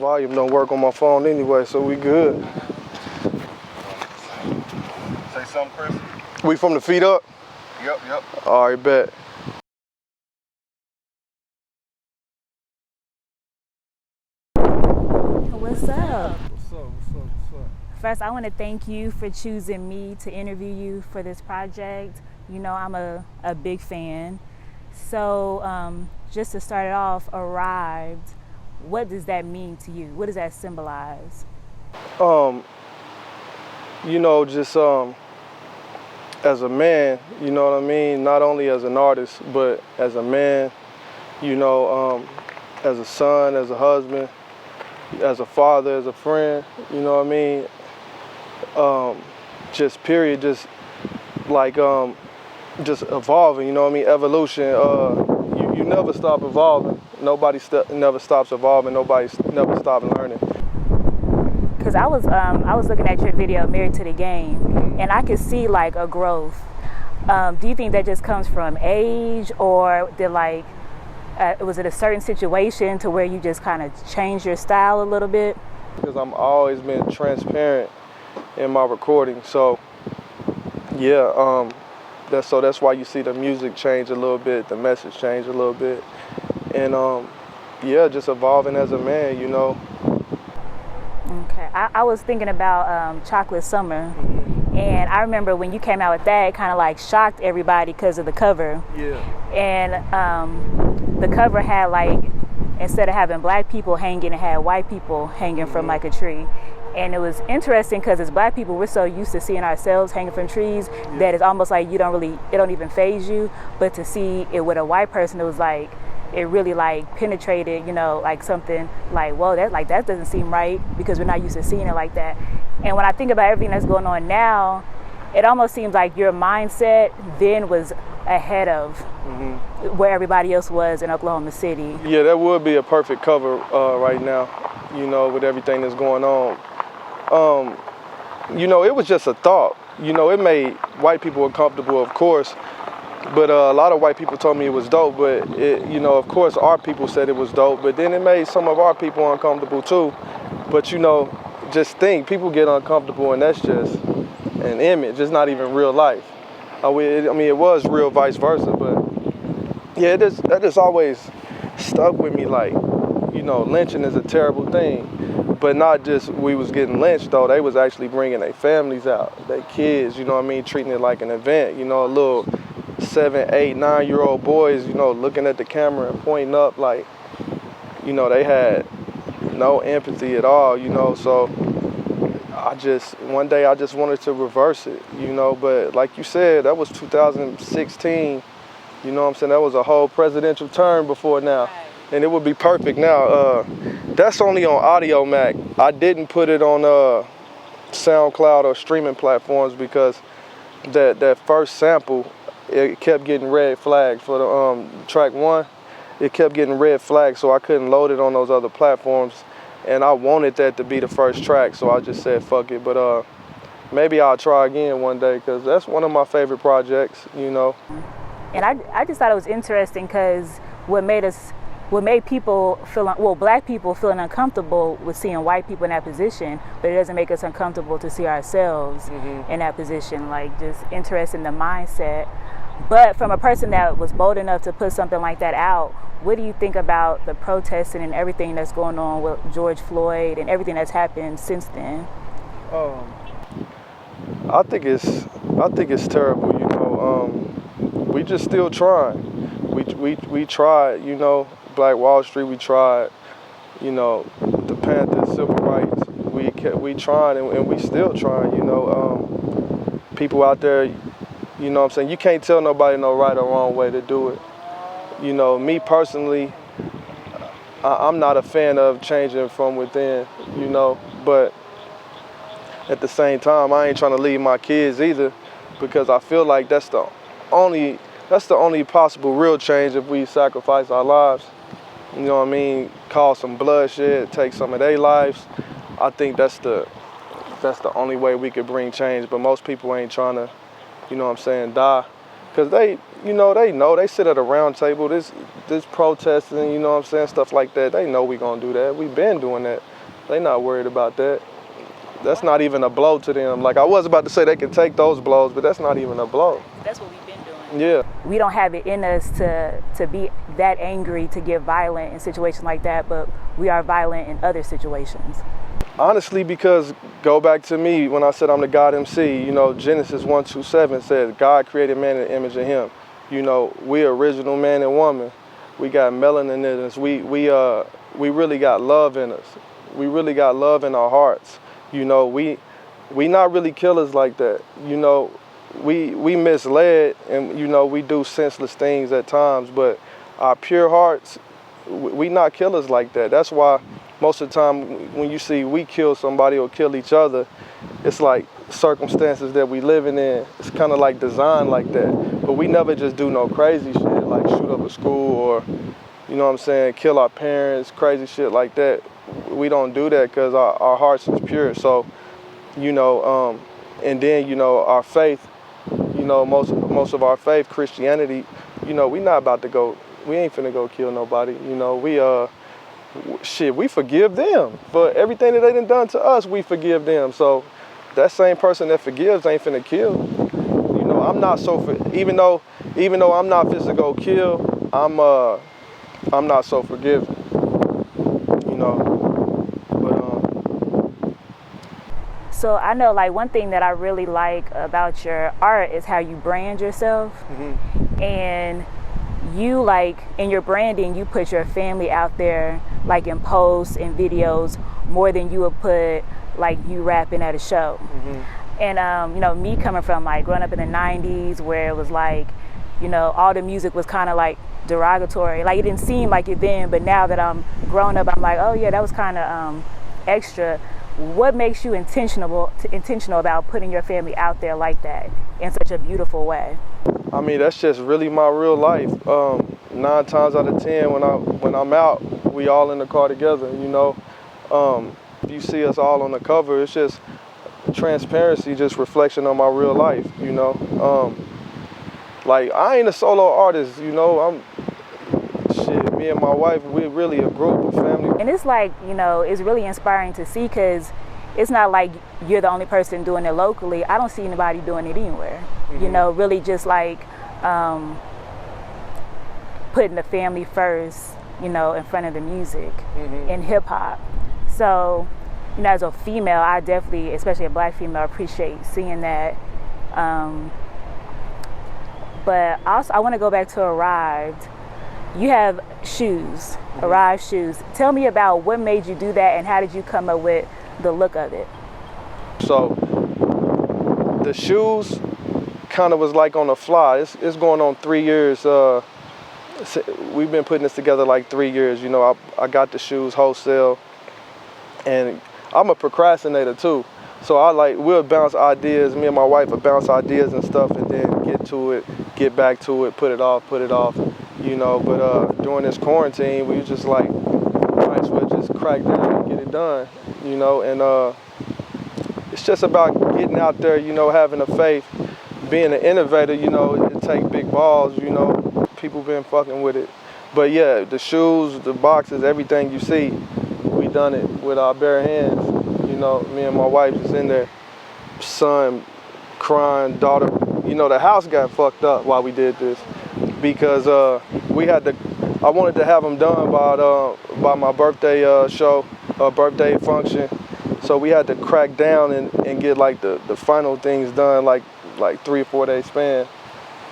volume don't work on my phone anyway, so we good. Say something, Chris. We from the Feet Up? Yep. All right, bet. What's up? What's up? First, I want to thank you for choosing me to interview you for this project. You know, I'm a big fan. So, just to start it off, arrived, what does that mean to you? What does that symbolize? You know, just as a man, you know what I mean? Not only as an artist, but as a man, you know, as a son, as a husband, as a father, as a friend, you know what I mean? Just period, just like, just evolving, you know what I mean? Evolution, you never stop evolving. Nobody never stops evolving, nobody never stops learning. Because I was looking at your video, Married to the Game, and I could see like a growth. Do you think that just comes from age, or did was it a certain situation to where you just kind of changed your style a little bit? Because I'm always been transparent in my recording, so yeah, that's why you see the music change a little bit, the message change a little bit, and yeah, just evolving as a man, you know. Okay, I was thinking about Chocolate Summer, and I remember when you came out with that, it kind of like shocked everybody because of the cover. Yeah. And the cover had like, instead of having black people hanging, it had white people hanging from like a tree. And it was interesting because as black people, we're so used to seeing ourselves hanging from trees that it's almost like it don't even faze you. But to see it with a white person, it was like, it really like penetrated, you know, like something like, whoa, that doesn't seem right, because we're not used to seeing it like that. And when I think about everything that's going on now, it almost seems like your mindset then was ahead of where everybody else was in Oklahoma City. Yeah, that would be a perfect cover right now, you know, with everything that's going on. You know, it was just a thought. You know, it made white people uncomfortable, of course, but a lot of white people told me it was dope, but you know, of course, our people said it was dope, but then it made some of our people uncomfortable too. But you know, just think, people get uncomfortable, and that's just an image, it's not even real life. I mean, it was real vice versa, but yeah, that just always stuck with me, like, you know, lynching is a terrible thing. But not just we was getting lynched, though. They was actually bringing their families out, their kids, you know what I mean, treating it like an event. You know, a little 7, 8, 9-year-old boys, you know, looking at the camera and pointing up like, you know, they had no empathy at all, you know. So one day I just wanted to reverse it, you know. But like you said, that was 2016, you know what I'm saying? That was a whole presidential term before now. And it would be perfect now. That's only on Audio Mac. I didn't put it on SoundCloud or streaming platforms because that first sample, it kept getting red flagged for the track 1. It kept getting red flagged, so I couldn't load it on those other platforms. And I wanted that to be the first track, so I just said fuck it. But maybe I'll try again one day, because that's one of my favorite projects, you know. And I just thought it was interesting because what made people black people feeling uncomfortable with seeing white people in that position, but it doesn't make us uncomfortable to see ourselves in that position. Like, just interested in the mindset. But from a person that was bold enough to put something like that out, what do you think about the protesting and everything that's going on with George Floyd and everything that's happened since then? I think it's terrible, you know. We just still trying. We tried, you know, Black Wall Street, we tried, you know, the Panthers, civil rights, we tried, and we still trying, you know. People out there, you know what I'm saying, you can't tell nobody no right or wrong way to do it. You know, me personally, I'm not a fan of changing from within, you know, but at the same time, I ain't trying to leave my kids either, because I feel like that's the only possible real change if we sacrifice our lives. You know what I mean? Cause some bloodshed, take some of their lives. I think that's the only way we could bring change. But most people ain't trying to, you know what I'm saying, die. Because they sit at a round table, this protesting, you know what I'm saying, stuff like that. They know we gonna do that. We've been doing that. They not worried about that. That's not even a blow to them. Like I was about to say they can take those blows, but that's not even a blow. That's what we've been doing. Yeah. We don't have it in us to be that angry, to get violent in situations like that, but we are violent in other situations. Honestly, because go back to me when I said I'm the God MC, you know, Genesis 1:27 says God created man in the image of him. You know, we original man and woman. We got melanin in us. We really got love in us. We really got love in our hearts. You know, we not really killers like that. You know, we misled and, you know, we do senseless things at times, but our pure hearts, we not killers like that. That's why most of the time when you see we kill somebody or kill each other, it's like circumstances that we living in. It's kind of like designed like that. But we never just do no crazy shit like shoot up a school or, you know what I'm saying, kill our parents, crazy shit like that. We don't do that because our hearts is pure. So, you know, and then, you know, our faith, you know, most of our faith, Christianity, you know, we not about to go, we ain't finna go kill nobody. You know, we forgive them for everything that they done to us. We forgive them. So that same person that forgives ain't finna kill. You know, I'm not so even though I'm not finna go kill, I'm not so forgiving. You know, but So I know, like, one thing that I really like about your art is how you brand yourself. Mm-hmm. And you, like, in your branding, you put your family out there, like in posts and videos, more than you would put like you rapping at a show. Mm-hmm. And you know, me coming from like growing up in the 90s where it was like, you know, all the music was kind of like derogatory. Like it didn't seem like it then, but now that I'm grown up, I'm like, oh yeah, that was kind of extra. What makes you intentional about putting your family out there like that in such a beautiful way? I mean, that's just really my real life. 9 times out of 10, when I'm out, we all in the car together. You know, if you see us all on the cover, it's just transparency, just reflection on my real life. You know, like I ain't a solo artist. You know, me and my wife, we're really a group, a family. And it's like, you know, it's really inspiring to see because it's not like you're the only person doing it locally. I don't see anybody doing it anywhere. Mm-hmm. You know, really just like putting the family first, you know, in front of the music mm-hmm. in hip hop. So, you know, as a female, I definitely, especially a black female, appreciate seeing that. But also, I want to go back to Arrived. You have shoes, mm-hmm. Arrived shoes. Tell me about what made you do that and how did you come up with the look of it? So the shoes kind of was like on the fly. It's going on 3 years. We've been putting this together like 3 years. You know, I got the shoes wholesale, and I'm a procrastinator too. So we'll bounce ideas. Me and my wife will bounce ideas and stuff, and then get to it, get back to it, put it off. You know, but during this quarantine, we was just like, might as well just crack down and get it done. You know, and it's just about getting out there, you know, having a faith, being an innovator, you know, it take big balls, you know, people been fucking with it. But yeah, the shoes, the boxes, everything you see, we done it with our bare hands. You know, me and my wife is in there, son crying, daughter, you know, the house got fucked up while we did this because I wanted to have them done by my birthday birthday function. So we had to crack down and get like the final things done like 3 or 4 day span.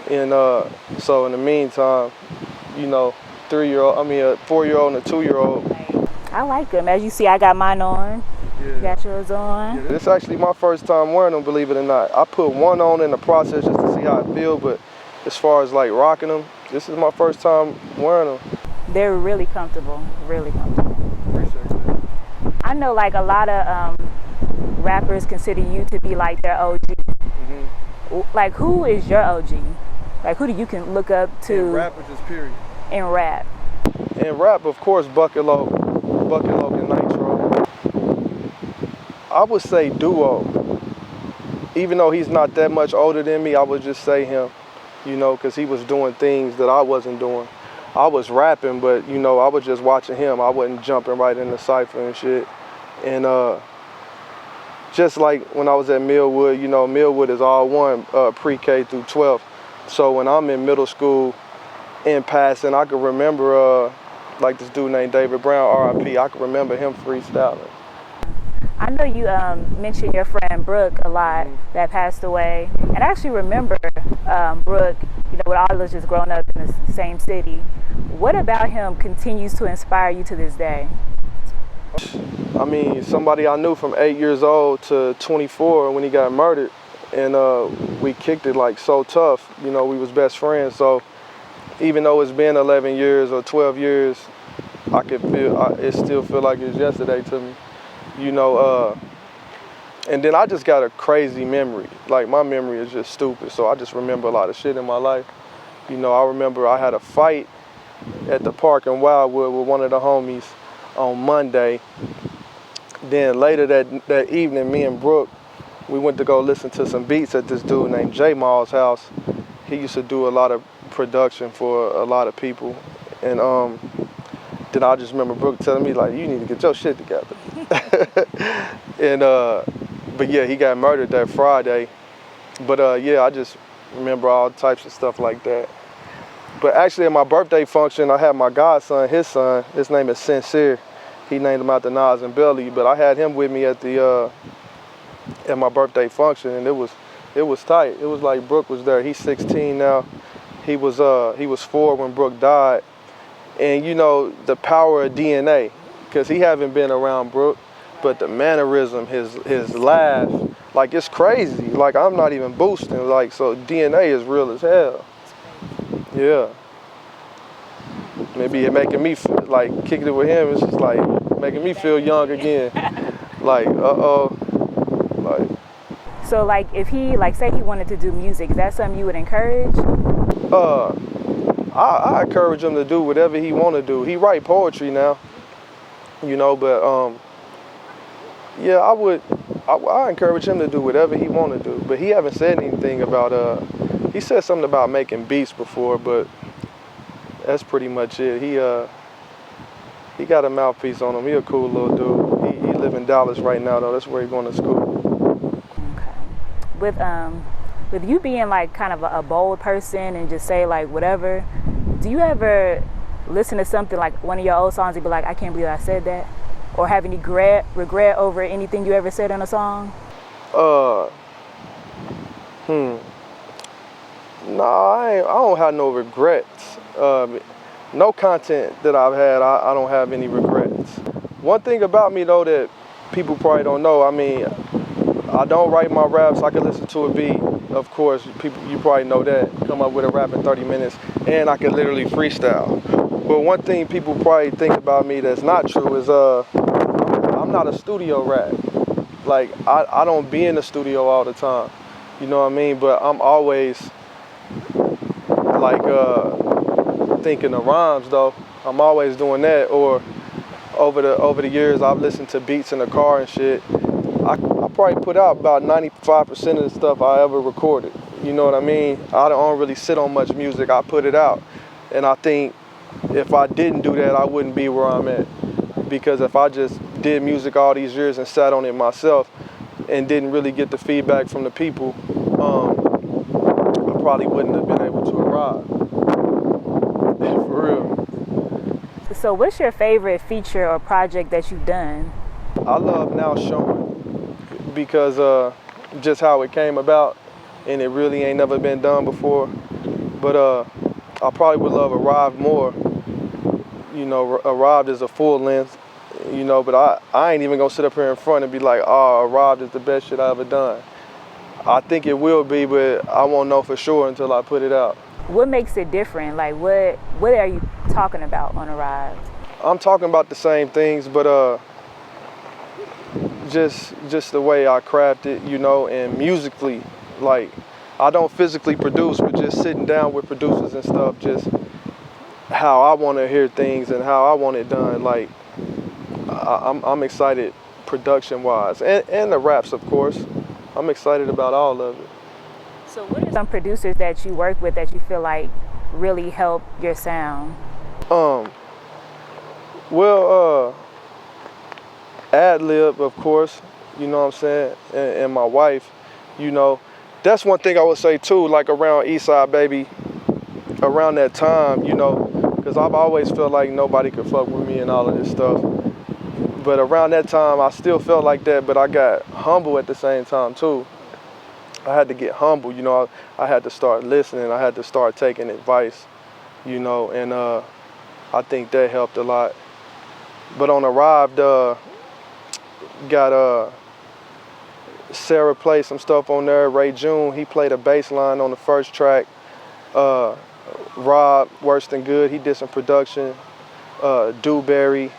And so in the meantime, you know, a 4-year-old and a 2-year-old. I like them. As you see, I got mine on. Yeah. You got yours on. Yeah, this is actually my first time wearing them, believe it or not. I put one on in the process just to see how it feels, but as far as like rocking them, this is my first time wearing them. They're really comfortable, really comfortable. Appreciate that. I know like a lot of rappers consider you to be like their OG. Mm-hmm. Like who is your OG? Like who do you can look up to? In rap or just period? In rap. In rap, of course, Bucket Loc and Nitro. I would say Duo. Even though he's not that much older than me, I would just say him, you know, because he was doing things that I wasn't doing. I was rapping, but, you know, I was just watching him. I wasn't jumping right in the cypher and shit. And just like when I was at Millwood, you know, Millwood is all one, pre-K through 12. So when I'm in middle school in passing, I can remember like this dude named David Brown, RIP, I can remember him freestyling. I know you mentioned your friend Brooke a lot that passed away, and I actually remember Brooke, you know, with all of us just growing up in the same city. What about him continues to inspire you to this day? I mean, somebody I knew from 8 years old to 24 when he got murdered, and we kicked it like so tough. You know, we was best friends. So even though it's been 11 years or 12 years, I could feel it still feel like it was yesterday to me. You know, and then I just got a crazy memory. Like my memory is just stupid. So I just remember a lot of shit in my life. You know, I remember I had a fight at the park in Wildwood with one of the homies on Monday. Then later that evening, me and Brooke, we went to go listen to some beats at this dude named J Mall's house. He used to do a lot of production for a lot of people. And then I just remember Brooke telling me, like, you need to get your shit together. And but yeah, he got murdered that Friday. But yeah, I just remember all types of stuff like that. But actually at my birthday function, I had my godson, his name is Sincere. He named him after Nas and Belly, but I had him with me at the at my birthday function, and it was tight. It was like Brooke was there. He's 16 now. He was 4 when Brooke died. And you know, the power of DNA, because he haven't been around Brooke, but the mannerism, his laugh, like it's crazy. Like I'm not even boosting, like, so DNA is real as hell. Yeah. Maybe it making me feel like kicking it with him, it's just like making me feel young again. Like, like. So like if he, like say he wanted to do music, is that something you would encourage? I encourage him to do whatever he want to do. He write poetry now, you know, but yeah, I encourage him to do whatever he want to do. But he haven't said anything about, he said something about making beats before, but that's pretty much it. He got a mouthpiece on him. He a cool little dude. He live in Dallas right now though. That's where he going to school. Okay. With you being like kind of a bold person and just say like whatever, do you ever listen to something like one of your old songs and be like, I can't believe I said that? Or have any regret over anything you ever said in a song? No, I don't have no regrets. No content that I've had, I don't have any regrets. One thing about me though that people probably don't know, I mean, I don't write my raps. I can listen to a beat. Of course, you probably know that. Come up with a rap in 30 minutes, and I can literally freestyle. But one thing people probably think about me that's not true is I'm not a studio rat. Like I don't be in the studio all the time. You know what I mean? But I'm always like thinking of rhymes though. I'm always doing that. Or over the years, I've listened to beats in the car and shit. I probably put out about 95% of the stuff I ever recorded. You know what I mean? I don't really sit on much music. I put it out. And I think if I didn't do that, I wouldn't be where I'm at. Because if I just did music all these years and sat on it myself and didn't really get the feedback from the people, I probably wouldn't have been able to arrive. For real. So what's your favorite feature or project that you've done? I love Now Showing because just how it came about, and it really ain't never been done before. But I probably would love Arrived more. You know, Arrived is a full length, you know, but I ain't even gonna sit up here in front and be like, oh, Arrived is the best shit I ever done. I think it will be, but I won't know for sure until I put it out. What makes it different? Like what are you talking about on Arrived? I'm talking about the same things, but just the way I craft it, you know, and musically, like I don't physically produce, but just sitting down with producers and stuff, just how I want to hear things and how I want it done. Like I'm excited production-wise, and the raps, of course. I'm excited about all of it. So what are some producers that you work with that you feel like really help your sound? Well, ad-lib, of course, you know what I'm saying, and my wife, you know. That's one thing I would say too, like around Eastside Baby, around that time, you know, because I've always felt like nobody could fuck with me and all of this stuff. But around that time, I still felt like that, but I got humble at the same time too. I had to get humble, you know, I had to start listening, I had to start taking advice, you know, and I think that helped a lot. But on Arrived, got Sarah played some stuff on there. Ray June, he played a bass line on the first track. Rob, Worse Than Good, he did some production. Dewberry,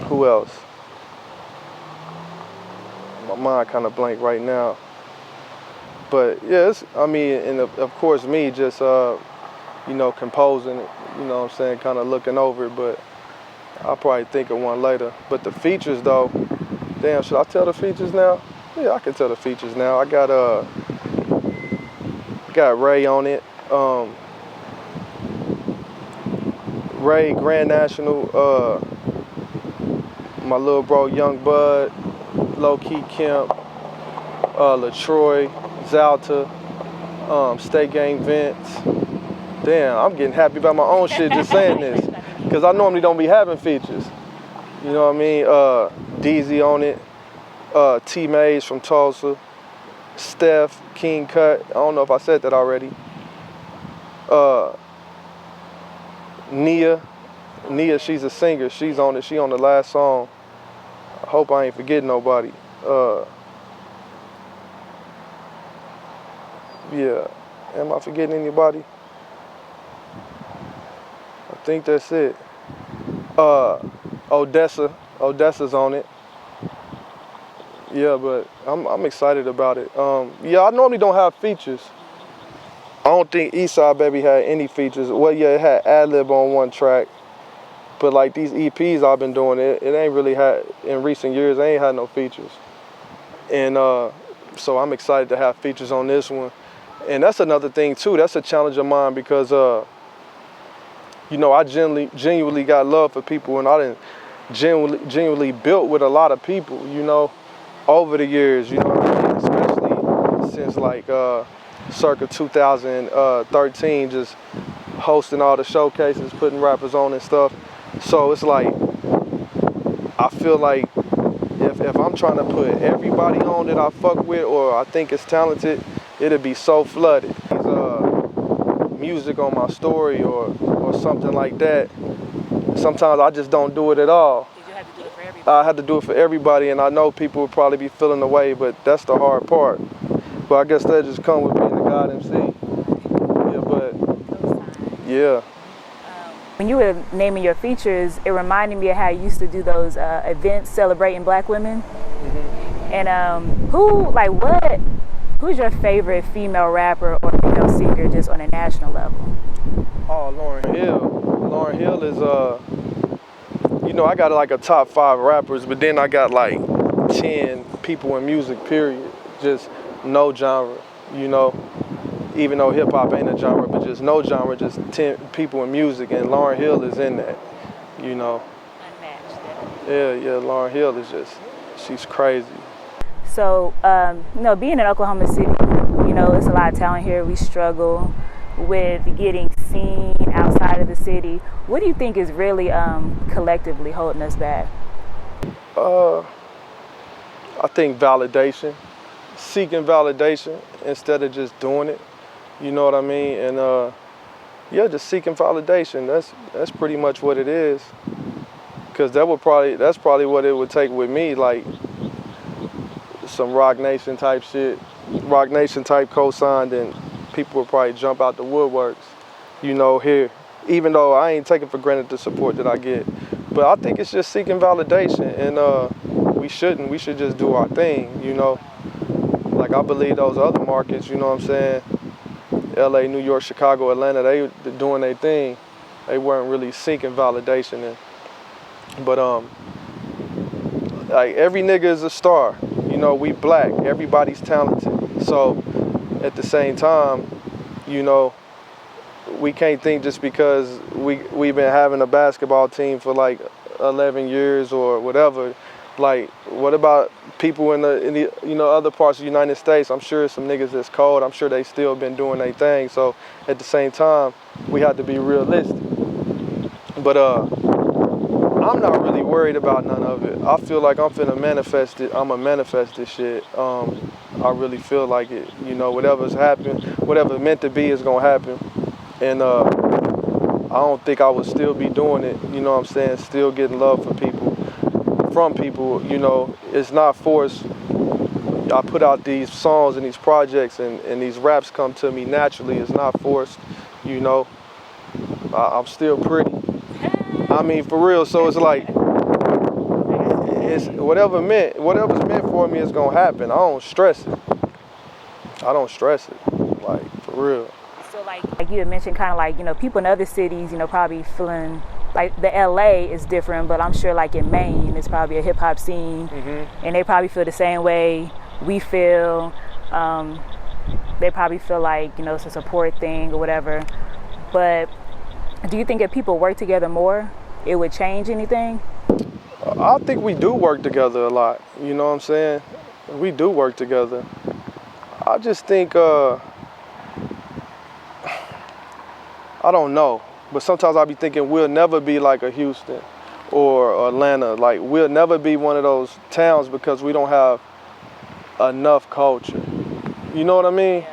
who else? My mind kind of blank right now. But yeah, I mean, and of course me just, you know, composing it, you know what I'm saying, kind of looking over it, but I'll probably think of one later. But the features though, damn, should I tell the features now? Yeah, I can tell the features now. I got Ray on it. Ray, Grand National, my little bro Young Bud, Low Key Kemp, LaTroy, Zalta, State Gang Vince. Damn, I'm getting happy about my own shit just saying this, because I normally don't be having features. You know what I mean? DZ on it, T Mays from Tulsa, Steph, King Cut. I don't know if I said that already. Nia, she's a singer. She's on it. She on the last song. I hope I ain't forgetting nobody. Yeah, am I forgetting anybody? I think that's it. Odessa's on it. Yeah, but I'm excited about it. Yeah, I normally don't have features. I don't think Eastside Baby had any features. Well, yeah, it had ad-lib on one track, but like these EPs I've been doing, it ain't really had, in recent years, I ain't had no features. And so I'm excited to have features on this one. And that's another thing too, that's a challenge of mine because, you know, I genuinely got love for people, and I didn't genuinely built with a lot of people, you know, over the years, you know what I mean? Especially since like circa 2013, just hosting all the showcases, putting rappers on and stuff. So it's like, I feel like if I'm trying to put everybody on that I fuck with or I think is talented, it'll be so flooded. Music on my story or something like that, sometimes I just don't do it at all. Did you have to do it for everybody? I had to do it for everybody, and I know people would probably be feeling the way, but that's the hard part. But I guess that just come with being the God MC. Yeah, but yeah. When you were naming your features, it reminded me of how you used to do those events celebrating Black women. Mm-hmm. And who's your favorite female rapper or female singer just on a national level? Oh, Lauryn Hill. Lauryn Hill is, you know, I got like a top 5 rappers, but then I got like 10 people in music, period. Just no genre, you know. Even though hip hop ain't a genre, but just no genre, just 10 people in music, and Lauryn Hill is in that, you know. Unmatched. Yeah, Lauryn Hill is just, she's crazy. So, you know, being in Oklahoma City, you know, it's a lot of talent here. We struggle with getting seen outside of the city. What do you think is really collectively holding us back? I think validation, seeking validation instead of just doing it. You know what I mean? And yeah, just seeking validation. That's pretty much what it is. Cause that's probably what it would take with me, like some Rock Nation type shit, Rock Nation type cosign, then people would probably jump out the woodworks, you know, here. Even though I ain't taking for granted the support that I get. But I think it's just seeking validation, and we should just do our thing, you know. Like I believe those other markets, you know what I'm saying? LA, New York, Chicago, Atlanta, they doing their thing. They weren't really seeking validation. But like every nigga is a star. You know, we Black, everybody's talented. So at the same time, you know, we can't think just because we've been having a basketball team for like 11 years or whatever. Like, what about people in the other parts of the United States? I'm sure some niggas that's cold. I'm sure they still been doing their thing. So at the same time, we have to be realistic. But I'm not really worried about none of it. I feel like I'm finna manifest it. I'ma manifest this shit. I really feel like it. You know, whatever's happened, whatever's meant to be is gonna happen. And I don't think I would still be doing it. You know what I'm saying? Still getting love from people. You know, it's not forced. I put out these songs and these projects and these raps come to me naturally. It's not forced. You know, I'm still pretty. I mean, for real. So it's like, it's whatever's meant for me is gonna happen. I don't stress it. Like, for real. So like you had mentioned, kind of like, you know, people in other cities, you know, probably feeling like the LA is different, but I'm sure like in Maine, it's probably a hip hop scene, and they probably feel the same way we feel. They probably feel like, you know, it's a support thing or whatever. But do you think if people work together more, it would change anything? I think we do work together a lot. You know what I'm saying? We do work together. I just think, I don't know, but sometimes I be thinking we'll never be like a Houston or Atlanta. Like, we'll never be one of those towns because we don't have enough culture. You know what I mean?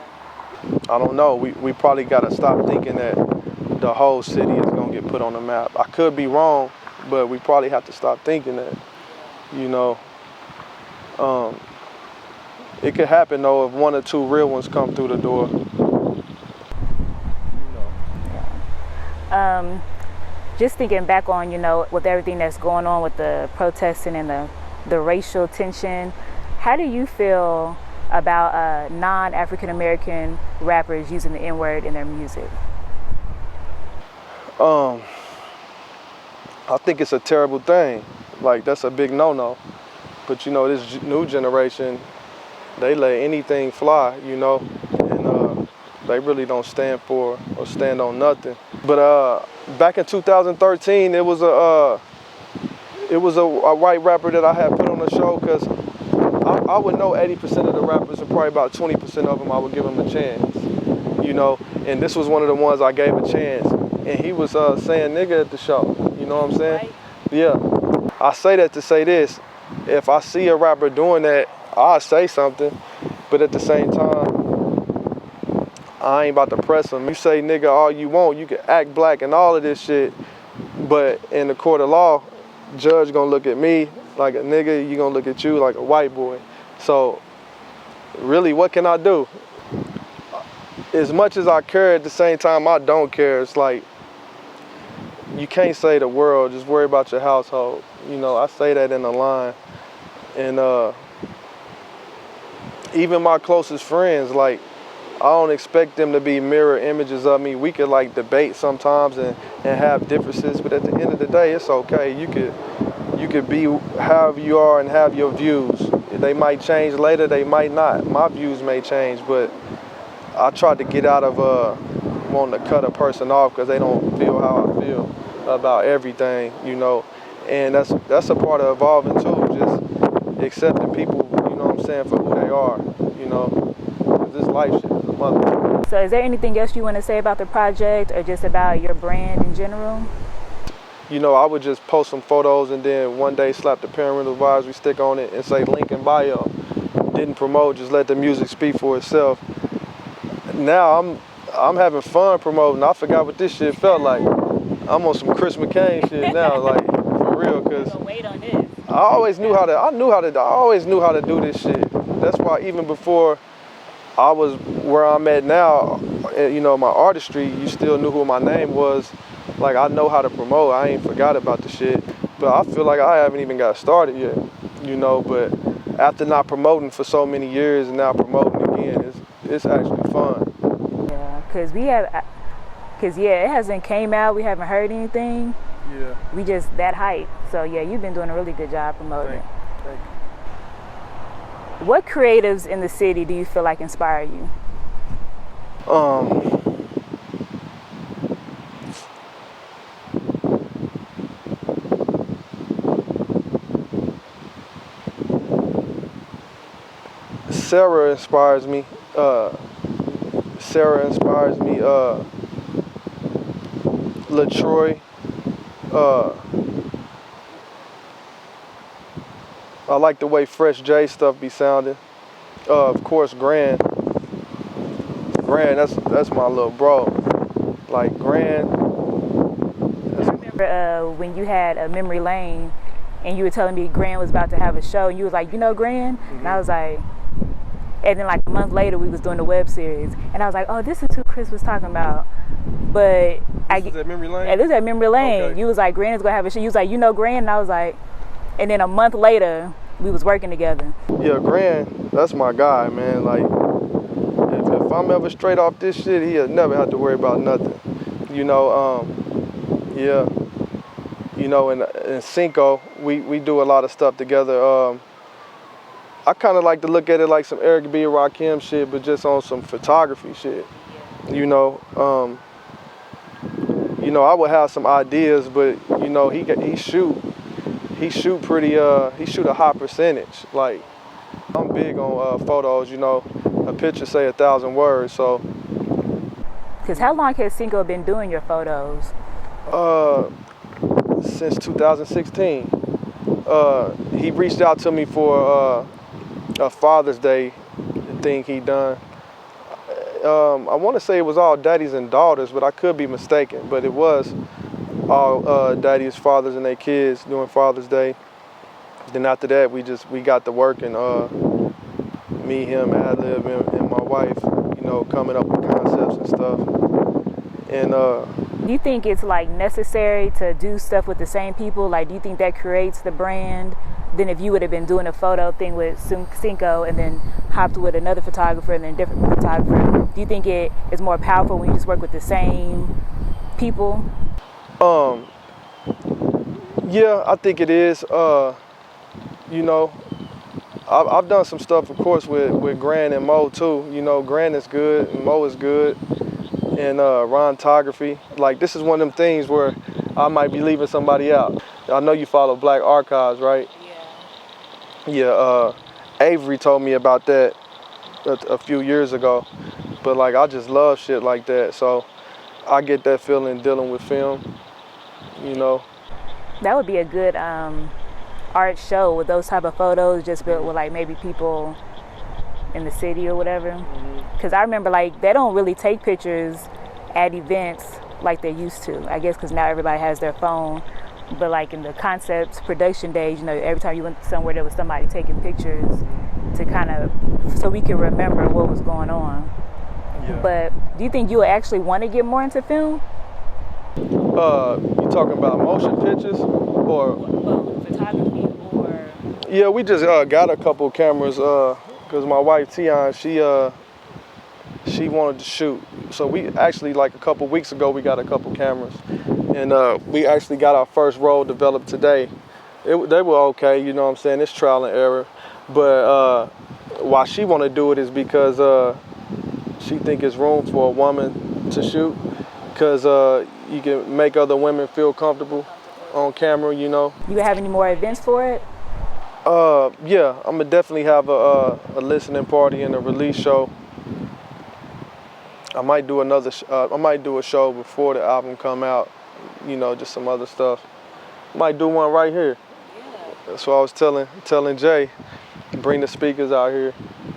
I don't know. We probably got to stop thinking that the whole city is going to get put on the map. I could be wrong, but we probably have to stop thinking that, you know. It could happen, though, if one or two real ones come through the door. Just thinking back on, you know, with everything that's going on with the protesting and the racial tension, how do you feel about non-African American rappers using the N-word in their music? I think it's a terrible thing. Like, that's a big no-no. But, you know, this new generation, they let anything fly, you know, and they really don't stand for or stand on nothing. But back in 2013, it was a white rapper that I had put on the show, because I would know 80% of the rappers, and probably about 20% of them I would give them a chance, you know. And this was one of the ones I gave a chance, and he was saying nigga at the show, you know what I'm saying? Right. Yeah. I say that to say this: if I see a rapper doing that, I'll say something, but at the same time, I ain't about to press him. You say nigga all you want, you can act black and all of this shit, but in the court of law, judge gonna look at me like a nigga, you gonna look at you like a white boy. So really, what can I do? As much as I care, at the same time I don't care. It's like, you can't say the world, just worry about your household. You know, I say that in the line. And even my closest friends, like, I don't expect them to be mirror images of me. We could like debate sometimes and have differences, but at the end of the day, it's okay. You could be however you are and have your views. They might change later, they might not. My views may change, but I try to get out of wanting to cut a person off because they don't feel how I feel about everything, you know. And that's a part of evolving too, just accepting people, you know what I'm saying, for who they are, you know. This life shit is a mother. So is there anything else you want to say about the project or just about your brand in general? You know, I would just post some photos and then one day slap the parental advisory stick on it and say link in bio. Didn't promote, just let the music speak for itself. Now I'm having fun promoting. I forgot what this shit felt like. I'm on some Chris McCain shit now, like, for real, cause wait on this. I always knew how to do this shit. That's why even before I was where I'm at now, you know, my artistry, you still knew who my name was. Like, I know how to promote. I ain't forgot about the shit. But I feel like I haven't even got started yet, you know. But after not promoting for so many years and now promoting again, it's actually fun. Yeah, cause it hasn't came out. We haven't heard anything. Yeah. We just that hype. So yeah, you've been doing a really good job promoting. Thank you. What creatives in the city do you feel like inspire you? Sarah inspires me. Sarah inspires me. LaTroy. I like the way Fresh J stuff be sounding. Of course, Grand, that's my little bro. Like Grand. I remember when you had a Memory Lane, and you were telling me Grand was about to have a show, and you was like, you know Grand? Mm-hmm. And I was like, and then like a month later we was doing the web series, and I was like, oh, this is who Chris was talking about. But this is at Memory Lane? Yeah, this is at Memory Lane. Okay. You was like, Grand is gonna have a show. You was like, you know Grand? And I was like, and then a month later we was working together. Yeah, Grand, that's my guy, man. Like, if I'm ever straight off this shit, he'll never have to worry about nothing. You know, yeah. You know, in Cinco, we do a lot of stuff together. I kind of like to look at it like some Eric B. and Rakim shit, but just on some photography shit. You know, I would have some ideas, but you know, he shoot pretty. He shoot a high percentage. Like, I'm big on photos. You know, a picture say 1,000 words. So. Cause how long has Cinco been doing your photos? Since 2016. He reached out to me for a Father's Day thing he done. I want to say it was all daddies and daughters, but I could be mistaken. But it was all daddies, fathers, and their kids doing Father's Day. Then after that, we got to work, and me, him, Ad-Lib, and my wife, you know, coming up with concepts and stuff. And do you think it's like necessary to do stuff with the same people? Like, do you think that creates the brand? Then if you would have been doing a photo thing with Cinco and then hopped with another photographer and then a different photographer, do you think it is more powerful when you just work with the same people? Yeah, I think it is. You know, I've done some stuff, of course, with Grand and Mo too. You know, Grand is good and Mo is good. And Rontography. Like, this is one of them things where I might be leaving somebody out. I know you follow Black Archives, right? Yeah. Avery told me about that a few years ago. But like, I just love shit like that. So I get that feeling dealing with film, you know. That would be a good art show with those type of photos, just built with like maybe people in the city or whatever. Because I remember, like, they don't really take pictures at events like they used to, I guess, because now everybody has their phone. But like in the concepts production days, you know, every time you went somewhere there was somebody taking pictures to kind of, so we could remember what was going on. Yeah. But do you think you would actually want to get more into film? You talking about motion pictures or photography or? Yeah, we just got a couple cameras because my wife Tion, she wanted to shoot. So we actually, like a couple weeks ago, we got a couple cameras. And we actually got our first roll developed today. They were okay, you know what I'm saying? It's trial and error. But why she want to do it is because she think it's room for a woman to shoot. Because you can make other women feel comfortable on camera, you know. You have any more events for it? Yeah, I'm gonna definitely have a listening party and a release show. I might do I might do a show before the album come out, you know, just some other stuff. Might do one right here. Yeah. That's what I was telling Jay, bring the speakers out here,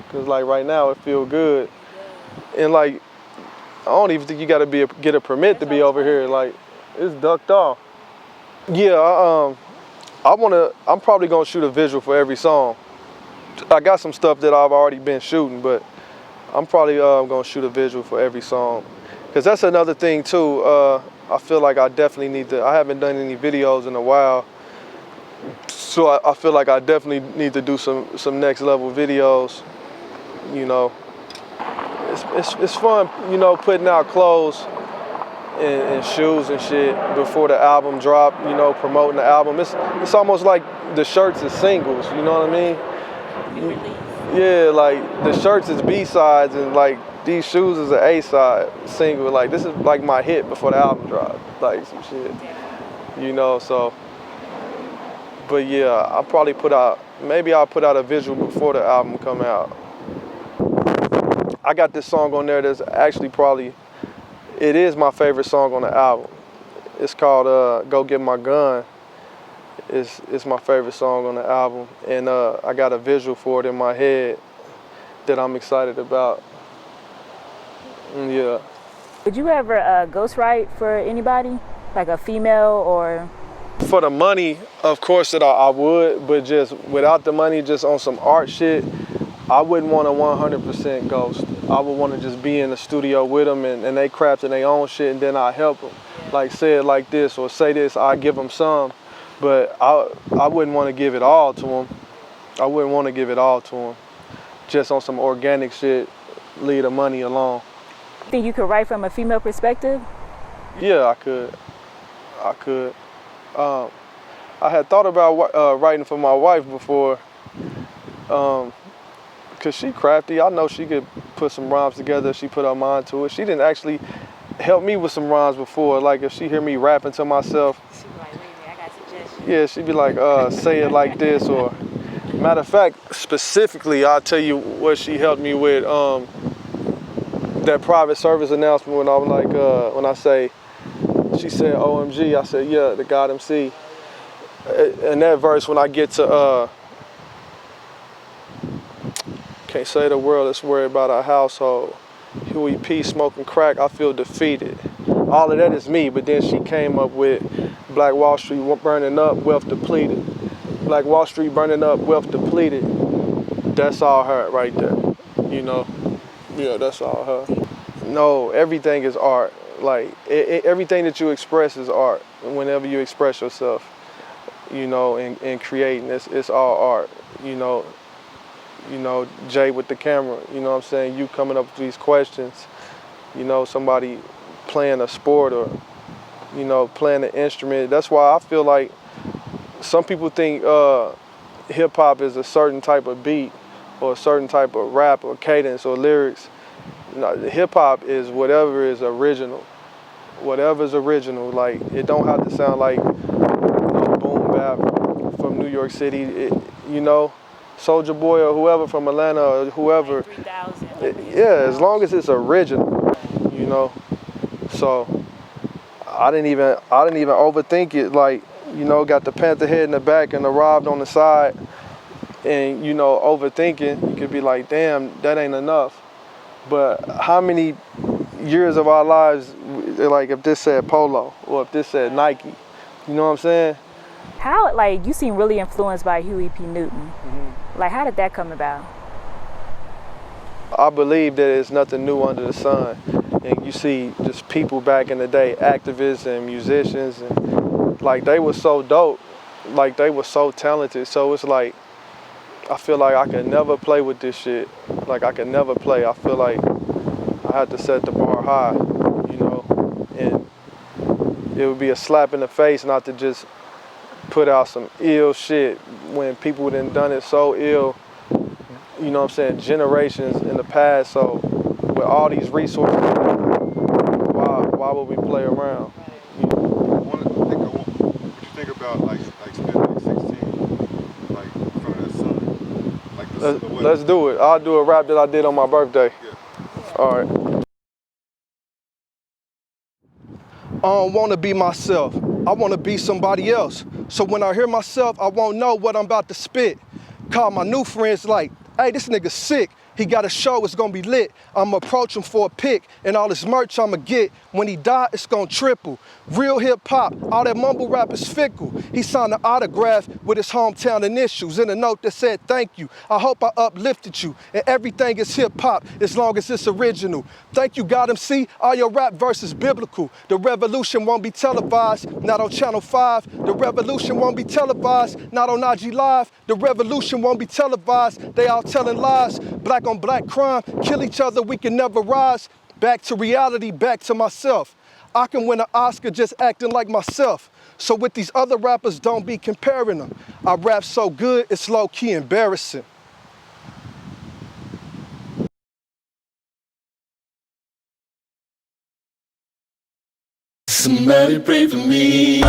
cause like right now it feel good, and like I don't even think you gotta get a permit to be over here. Like, it's ducked off. Yeah, I'm probably gonna shoot a visual for every song. I got some stuff that I've already been shooting, but I'm probably gonna shoot a visual for every song. Cause that's another thing too. I feel like I definitely need to, I haven't done any videos in a while. So I feel like I definitely need to do some next level videos, you know. It's fun, you know, putting out clothes and shoes and shit before the album drop, you know, promoting the album. It's almost like the shirts is singles, you know what I mean? Yeah, like the shirts is B-sides and like these shoes is an A-side single. Like, this is like my hit before the album drop, like some shit, you know, so. But yeah, maybe I'll put out a visual before the album come out. I got this song on there that's actually it is my favorite song on the album. It's called Go Get My Gun. It's my favorite song on the album. And I got a visual for it in my head that I'm excited about. Yeah. Would you ever ghostwrite for anybody, like a female or? For the money, of course that I would, but just without the money, just on some art shit, I wouldn't want a 100% ghost. I would want to just be in the studio with them and they crafting their own shit, and then I help them. Like say it like this or say this, I give them some, but I wouldn't want to give it all to them. I wouldn't want to give it all to them. Just on some organic shit, leave the money alone. Think you could write from a female perspective? Yeah, I could. I had thought about writing for my wife before, cause she crafty. I know she could put some rhymes together if she put her mind to it. She didn't actually help me with some rhymes before. Like if she hear me rapping to myself, She'd be like, wait, I got suggestions. yeah, she'd be like, say it like this, or matter of fact, specifically, I'll tell you what she helped me with. That private service announcement when I was like, when I say, she said OMG, I said, yeah, the God MC. In that verse, when I get to, can't say the world, let's worry about our household. Huey P smoking crack, I feel defeated. All of that is me, but then she came up with Black Wall Street burning up, wealth depleted. Black Wall Street burning up, wealth depleted. That's all her right there, you know? Yeah, that's all her. No, everything is art. Like, everything that you express is art. Whenever you express yourself, you know, in creating, it's all art, you know. You know, Jay with the camera, you know what I'm saying? You coming up with these questions, you know, somebody playing a sport or, you know, playing an instrument. That's why I feel like some people think hip hop is a certain type of beat or a certain type of rap or cadence or lyrics. No, hip hop is whatever is original. Whatever's original. Like, it don't have to sound like, you know, boom bap from New York City, you know, Soulja Boy or whoever from Atlanta or whoever. Like 3,000. Yeah, as long as it's original, you know. So I didn't even overthink it. Like, you know, got the panther head in the back and the robbed on the side, and you know, overthinking, you could be like, damn, that ain't enough. But how many years of our lives, like if this said Polo or if this said Nike, you know what I'm saying? How, like, you seem really influenced by Huey P. Newton. Mm-hmm. Like, how did that come about? I believe that there's nothing new under the sun. And you see just people back in the day, activists and musicians, and like they were so dope, like they were so talented. So it's like, I feel like I could never play with this shit. Like I could never play. I feel like I had to set the bar high, you know, and it would be a slap in the face not to just put out some ill shit when people done it so ill, you know what I'm saying, generations in the past. So with all these resources, why would we play around? What you think about like spending like 16 like in front of the sun? Like the silhouette? Let's do it. I'll do a rap that I did on my birthday. Yeah. All right. I don't want to be myself. I want to be somebody else. So when I hear myself, I won't know what I'm about to spit. Call my new friends like, hey, this nigga sick. He got a show, it's gonna be lit. I'ma approach him for a pic, and all this merch I'ma get. When he die, it's gonna triple. Real hip hop, all that mumble rap is fickle. He signed an autograph with his hometown initials and a note that said thank you. I hope I uplifted you, and everything is hip hop as long as it's original. Thank you, God MC, all your rap verses biblical. The revolution won't be televised, not on Channel 5. The revolution won't be televised, not on IG Live. The revolution won't be televised, they all telling lies. Black on black crime, kill each other, we can never rise. Back to reality, back to myself. I can win an Oscar just acting like myself. So with these other rappers, don't be comparing them. I rap so good, it's low-key embarrassing. Somebody pray for me.